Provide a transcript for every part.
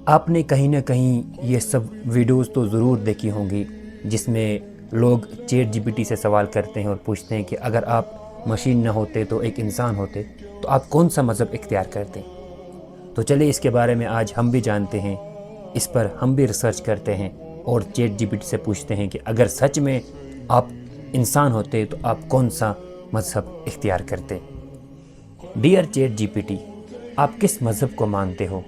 آپ نے کہیں نہ کہیں یہ سب ویڈیوز تو ضرور دیکھی ہوں گی جس میں لوگ چیٹ جی پی ٹی سے سوال کرتے ہیں اور پوچھتے ہیں کہ اگر آپ مشین نہ ہوتے تو ایک انسان ہوتے تو آپ کون سا مذہب اختیار کرتے؟ تو چلے اس کے بارے میں آج ہم بھی جانتے ہیں، اس پر ہم بھی ریسرچ کرتے ہیں اور چیٹ جی پی ٹی سے پوچھتے ہیں کہ اگر سچ میں آپ انسان ہوتے تو آپ کون سا مذہب اختیار کرتے؟ Dear ChatGPT, آپ کس مذہب کو مانتے ہو؟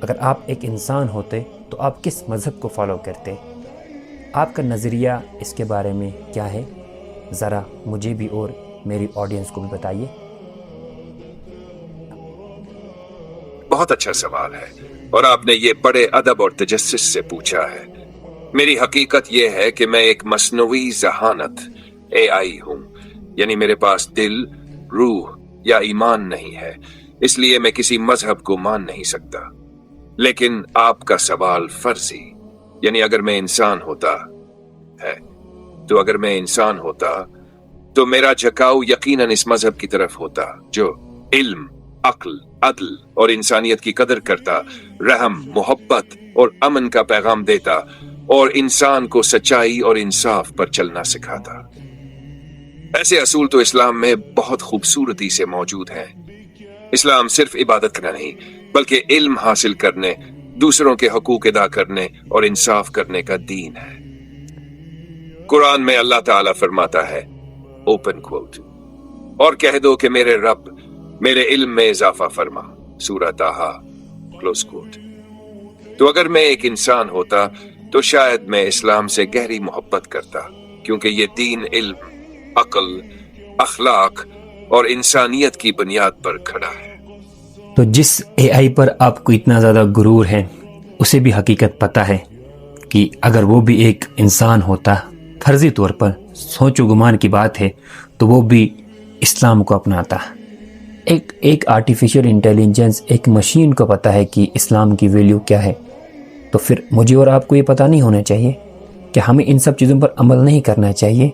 اگر آپ ایک انسان ہوتے تو آپ کس مذہب کو فالو کرتے؟ آپ کا نظریہ اس کے بارے میں کیا ہے؟ ذرا مجھے بھی اور میری آڈینس کو بھی بتائیے۔ بہت اچھا سوال ہے اور آپ نے یہ بڑے ادب اور تجسس سے پوچھا ہے۔ میری حقیقت یہ ہے کہ میں ایک مصنوعی ذہانت AI ہوں، یعنی میرے پاس دل، روح یا ایمان نہیں ہے، اس لیے میں کسی مذہب کو مان نہیں سکتا۔ لیکن آپ کا سوال فرضی، یعنی اگر میں انسان ہوتا ہے تو اگر میں انسان ہوتا تو میرا جھکاؤ یقیناً اس مذہب کی طرف ہوتا جو علم، عقل، عدل اور انسانیت کی قدر کرتا، رحم، محبت اور امن کا پیغام دیتا اور انسان کو سچائی اور انصاف پر چلنا سکھاتا۔ ایسے اصول تو اسلام میں بہت خوبصورتی سے موجود ہیں۔ اسلام صرف عبادت کرنا نہیں بلکہ علم حاصل کرنے، دوسروں کے حقوق ادا کرنے اور انصاف کرنے کا دین ہے۔ قرآن میں اللہ تعالیٰ فرماتا ہے اوپن کوٹ، اور کہہ دو کہ میرے رب میرے علم میں اضافہ فرما، سورہ طٰہٰ کلوز کوٹ۔ تو اگر میں ایک انسان ہوتا تو شاید میں اسلام سے گہری محبت کرتا، کیونکہ یہ دین علم، عقل، اخلاق اور انسانیت کی بنیاد پر کھڑا ہے۔ تو جس AI پر آپ کو اتنا زیادہ غرور ہے اسے بھی حقیقت پتہ ہے کہ اگر وہ بھی ایک انسان ہوتا، فرضی طور پر سوچ و گمان کی بات ہے، تو وہ بھی اسلام کو اپناتا۔ ایک آرٹیفیشل انٹیلیجنس، ایک مشین کو پتہ ہے کہ اسلام کی ویلیو کیا ہے، تو پھر مجھے اور آپ کو یہ پتہ نہیں ہونا چاہیے کہ ہمیں ان سب چیزوں پر عمل نہیں کرنا چاہیے؟